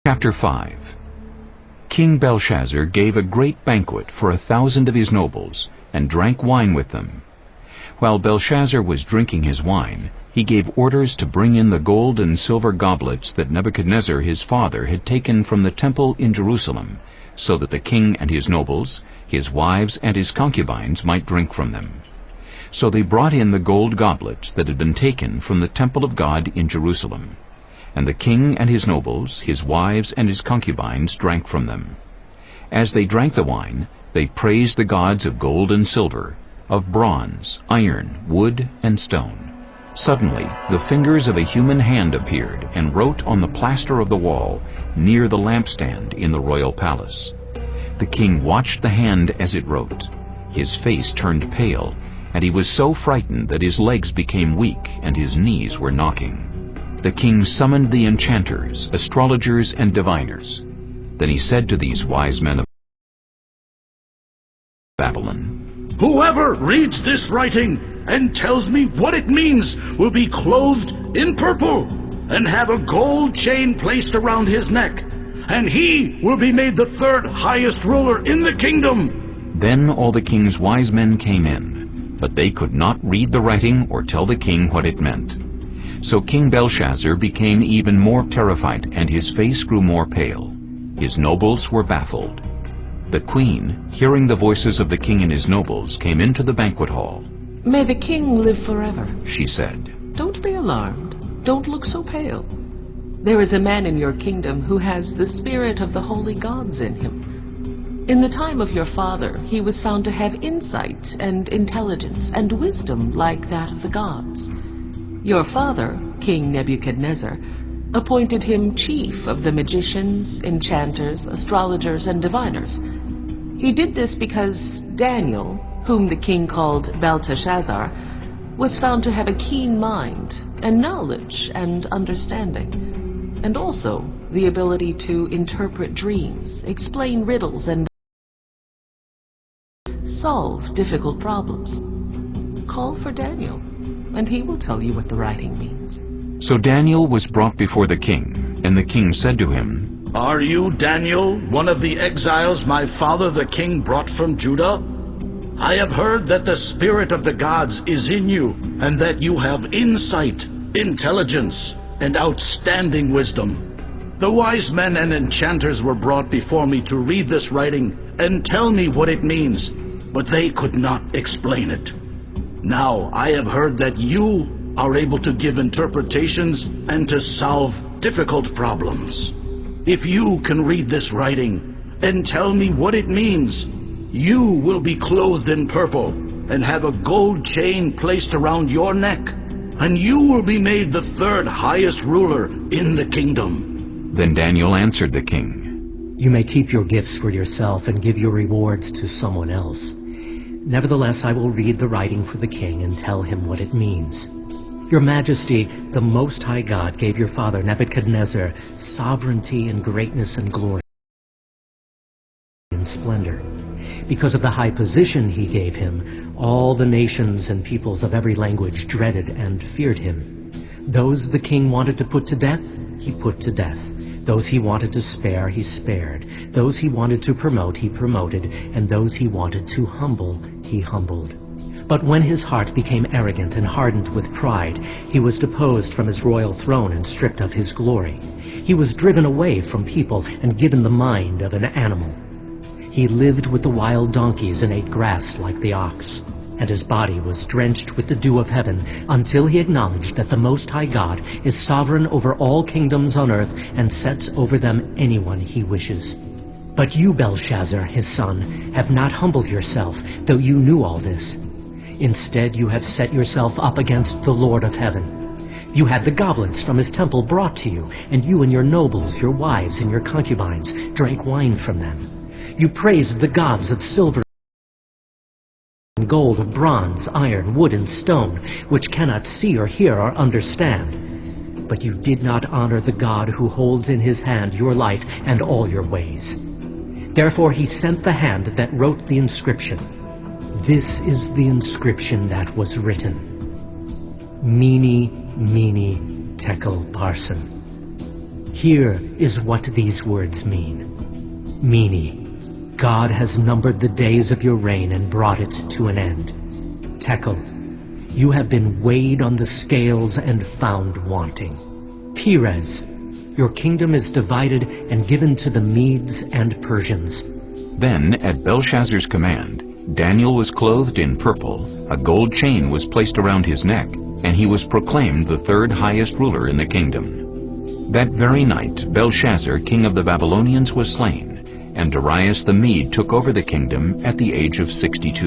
Chapter 5. King Belshazzar gave a great banquet for 1,000 of his nobles, and drank wine with them. While Belshazzar was drinking his wine, he gave orders to bring in the gold and silver goblets that Nebuchadnezzar his father had taken from the temple in Jerusalem, so that the king and his nobles, his wives and his concubines might drink from them. So they brought in the gold goblets that had been taken from the temple of God in Jerusalem. And the king and his nobles, his wives and his concubines drank from them. As they drank the wine, they praised the gods of gold and silver, of bronze, iron, wood, and stone. Suddenly the fingers of a human hand appeared and wrote on the plaster of the wall near the lampstand in the royal palace. The king watched the hand as it wrote. His face turned pale, and he was so frightened that his legs became weak and his knees were knocking. The king summoned the enchanters, astrologers, and diviners. Then he said to these wise men of Babylon, "Whoever reads this writing and tells me what it means will be clothed in purple and have a gold chain placed around his neck, and he will be made the third highest ruler in the kingdom." Then all the king's wise men came in, but they could not read the writing or tell the king what it meant. So King Belshazzar became even more terrified, and his face grew more pale. His nobles were baffled. The queen, hearing the voices of the king and his nobles, came into the banquet hall. "May the king live forever," she said. "Don't be alarmed. Don't look so pale. There is a man in your kingdom who has the spirit of the holy gods in him. In the time of your father, he was found to have insight and intelligence and wisdom like that of the gods. Your father, King Nebuchadnezzar, appointed him chief of the magicians, enchanters, astrologers, and diviners. He did this because Daniel, whom the king called Belteshazzar, was found to have a keen mind and knowledge and understanding, and also the ability to interpret dreams, explain riddles, and solve difficult problems. Call for Daniel, and he will tell you what the writing means." So Daniel was brought before the king, and the king said to him, "Are you Daniel, one of the exiles my father the king brought from Judah? I have heard that the spirit of the gods is in you, and that you have insight, intelligence, and outstanding wisdom. The wise men and enchanters were brought before me to read this writing and tell me what it means, but they could not explain it. Now I have heard that you are able to give interpretations and to solve difficult problems. If you can read this writing and tell me what it means, you will be clothed in purple and have a gold chain placed around your neck, and you will be made the third highest ruler in the kingdom." Then Daniel answered the king, "You may keep your gifts for yourself and give your rewards to someone else. Nevertheless, I will read the writing for the king and tell him what it means. Your Majesty, the Most High God gave your father Nebuchadnezzar sovereignty and greatness and glory and splendor. Because of the high position he gave him, all the nations and peoples of every language dreaded and feared him. Those the king wanted to put to death, he put to death. Those he wanted to spare, he spared. Those he wanted to promote, he promoted. And those he wanted to humble, he humbled. But when his heart became arrogant and hardened with pride, he was deposed from his royal throne and stripped of his glory. He was driven away from people and given the mind of an animal. He lived with the wild donkeys and ate grass like the ox. And his body was drenched with the dew of heaven until he acknowledged that the Most High God is sovereign over all kingdoms on earth and sets over them anyone he wishes. But you, Belshazzar, his son, have not humbled yourself, though you knew all this. Instead, you have set yourself up against the Lord of heaven. You had the goblets from his temple brought to you, and you and your nobles, your wives, and your concubines drank wine from them. You praised the gods of silver and gold, of bronze, iron, wood, and stone, which cannot see or hear or understand. But you did not honor the God who holds in his hand your life and all your ways. Therefore he sent the hand that wrote the inscription. This is the inscription that was written. Mene, Mene, Tekel, Parsin. Here is what these words mean. Mene, God has numbered the days of your reign and brought it to an end. Tekel, you have been weighed on the scales and found wanting. Perez, your kingdom is divided and given to the Medes and Persians. Then, at Belshazzar's command, Daniel was clothed in purple, a gold chain was placed around his neck, and he was proclaimed the third highest ruler in the kingdom. That very night Belshazzar, king of the Babylonians, was slain, and Darius the Mede took over the kingdom at the age of 62.